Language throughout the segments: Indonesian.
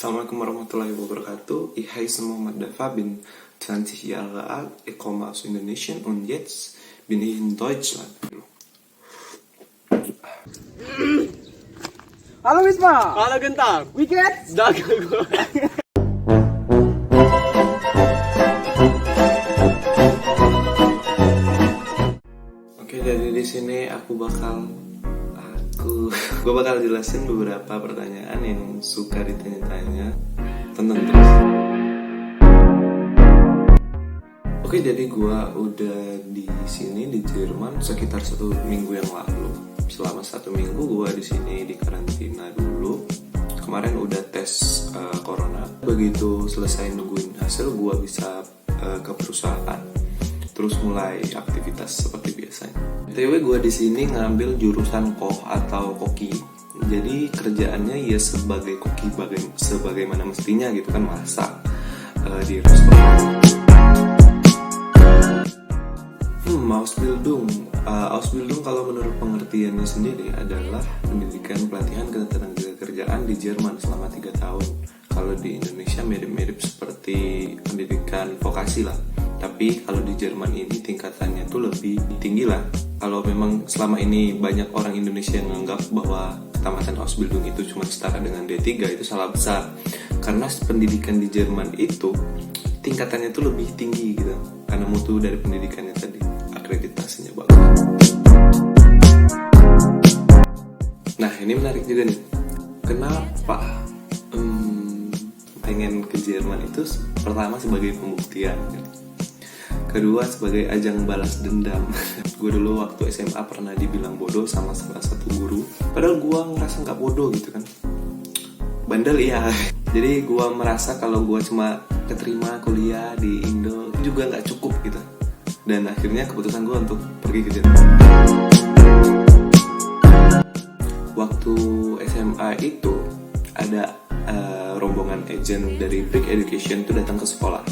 Assalamualaikum warahmatullahi wabarakatuh. Ich heiße Muhammad Dafa, bin 20 Jahre alt, ich komme aus Indonesien und jetzt bin ich in Deutschland. Halo Wisma. Halo Gentang. Weekend? Dagang gue. Oke, jadi di sini gue bakal jelasin beberapa pertanyaan yang suka ditanya-tanya. Tonton terus. Oke, jadi gue udah di sini di Jerman sekitar 1 minggu yang lalu. Selama 1 minggu gue di sini di karantina dulu. Kemarin udah tes corona. Begitu selesai nungguin hasil, gue bisa ke perusahaan. Terus mulai aktivitas seperti biasanya. BTW gue di sini ngambil jurusan koch atau koki. Jadi kerjaannya ya sebagai koki sebagaimana mestinya gitu kan, masak di restoran. Ausbildung kalau menurut pengertiannya sendiri adalah pendidikan pelatihan ketenagakerjaan di Jerman selama 3 tahun. Kalau di Indonesia mirip-mirip seperti pendidikan vokasi lah. Tapi kalau di Jerman ini tingkatannya tuh lebih tinggi lah. Kalau memang selama ini banyak orang Indonesia yang menganggap bahwa ketamatan Ausbildung itu cuma setara dengan D3, itu salah besar. Karena pendidikan di Jerman itu tingkatannya tuh lebih tinggi gitu. Karena mutu dari pendidikannya tadi, akreditasinya bagus. Nah, ini menarik juga nih. Kenapa pengen ke Jerman itu? Pertama sebagai pembuktian, kedua sebagai ajang balas dendam. Gue dulu waktu SMA pernah dibilang bodoh sama salah satu guru, padahal gue ngerasa nggak bodoh gitu kan, bandel iya. Jadi gue merasa kalau gue cuma keterima kuliah di Indo juga nggak cukup gitu, dan akhirnya keputusan gue untuk pergi ke Jerman. Waktu SMA itu ada rombongan agent dari Brick Education tuh datang ke sekolah.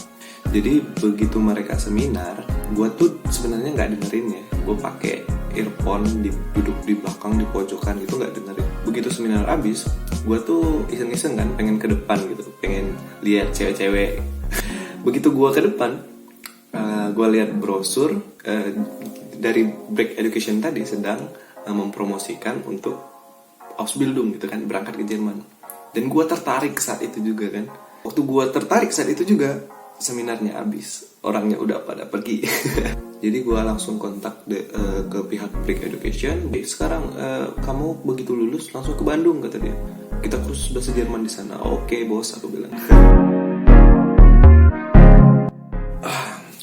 Jadi begitu mereka seminar, gue tuh sebenarnya nggak dengerin ya. Gue pakai earphone, duduk di belakang di pojokan gitu, nggak dengerin. Begitu seminar abis, gue tuh iseng-iseng kan pengen ke depan gitu, pengen lihat cewek-cewek. Begitu gue ke depan, gue lihat brosur dari Brick Education tadi sedang mempromosikan untuk Ausbildung gitu kan, berangkat ke Jerman. Dan gue tertarik saat itu juga kan. Waktu gue tertarik saat itu juga, seminarnya habis, orangnya udah pada pergi. Jadi gue langsung kontak ke pihak Brick Education. Sekarang kamu begitu lulus langsung ke Bandung, kata dia. Kita kursus bahasa Jerman di sana. Oke bos, aku bilang.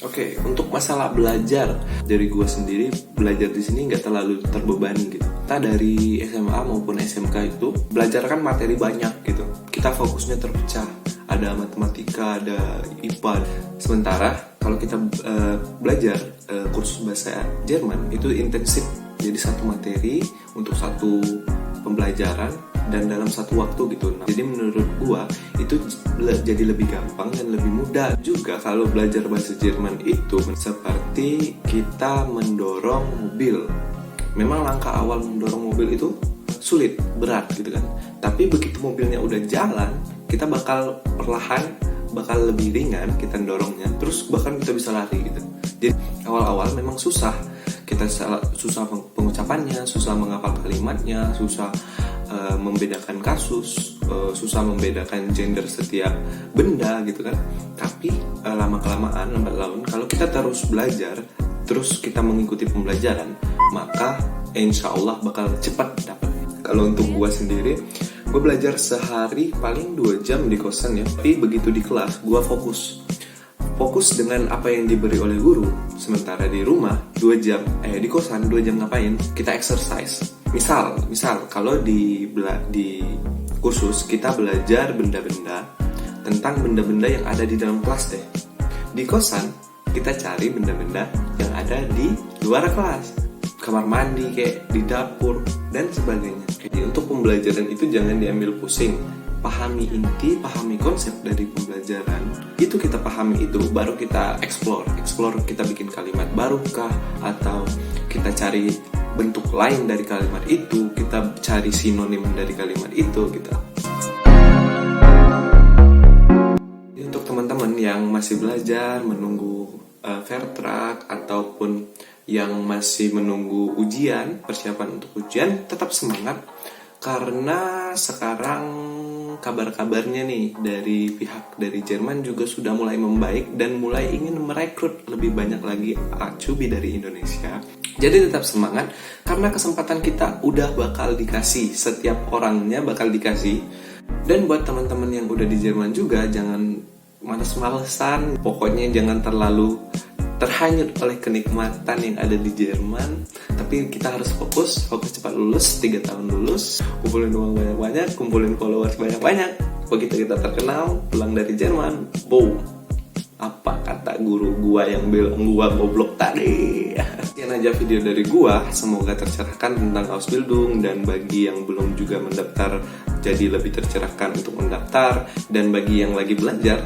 Oke, untuk masalah belajar, dari gue sendiri belajar di sini nggak terlalu terbebani gitu. Kita dari SMA maupun SMK itu belajar kan materi banyak gitu. Kita fokusnya terpecah. Ada matematika, ada IPA. Sementara kalau kita belajar kursus bahasa Jerman itu intensif. Jadi satu materi untuk satu pembelajaran dan dalam satu waktu gitu. Nah, jadi menurut gua itu jadi lebih gampang dan lebih mudah juga kalau belajar bahasa Jerman itu seperti kita mendorong mobil. Memang langkah awal mendorong mobil itu sulit, berat gitu kan. Tapi begitu mobilnya udah jalan, kita bakal perlahan, bakal lebih ringan kita dorongnya, terus bahkan kita bisa lari gitu. Jadi awal-awal memang susah, kita susah pengucapannya, susah menghafal kalimatnya, susah membedakan kasus, susah membedakan gender setiap benda gitu kan. Tapi lama-kelamaan, lambat laun, kalau kita terus belajar, terus kita mengikuti pembelajaran, maka insya Allah bakal cepat dapat. Kalau untuk gua sendiri, gue belajar sehari paling 2 jam di kosan ya. Tapi begitu di kelas, gue fokus dengan apa yang diberi oleh guru. Sementara di rumah 2 jam, di kosan 2 jam ngapain? Kita exercise. Misal kalau di kursus kita belajar benda-benda tentang benda-benda yang ada di dalam kelas deh. Di kosan kita cari benda-benda yang ada di luar kelas, kamar mandi kayak di dapur dan sebagainya. Jadi untuk pembelajaran itu jangan diambil pusing, pahami inti, pahami konsep dari pembelajaran. Itu kita pahami itu, baru kita explore kita bikin kalimat barukah, atau kita cari bentuk lain dari kalimat itu, kita cari sinonim dari kalimat itu gitu. yang masih belajar, menunggu Fairtrack, ataupun yang masih menunggu ujian, persiapan untuk ujian, tetap semangat. Karena sekarang kabar-kabarnya nih dari pihak dari Jerman juga sudah mulai membaik dan mulai ingin merekrut lebih banyak lagi acubi dari Indonesia. Jadi tetap semangat karena kesempatan kita udah bakal dikasih, setiap orangnya bakal dikasih. Dan buat teman-teman yang udah di Jerman juga, jangan males-malesan, pokoknya jangan terlalu terhanyut oleh kenikmatan yang ada di Jerman. Tapi kita harus fokus cepat lulus, 3 tahun lulus, kumpulin uang banyak-banyak, kumpulin followers banyak-banyak. Begitu kita terkenal, pulang dari Jerman, boom. Apa kata guru gua yang bilang gua goblok tadi? Sekian aja video dari gua, semoga tercerahkan tentang Ausbildung, dan bagi yang belum juga mendaftar jadi lebih tercerahkan untuk mendaftar, dan bagi yang lagi belajar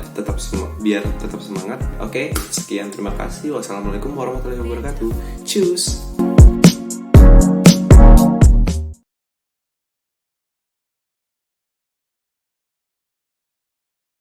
biar tetap semangat. Oke, sekian, terima kasih. Wassalamualaikum warahmatullahi wabarakatuh. Cus.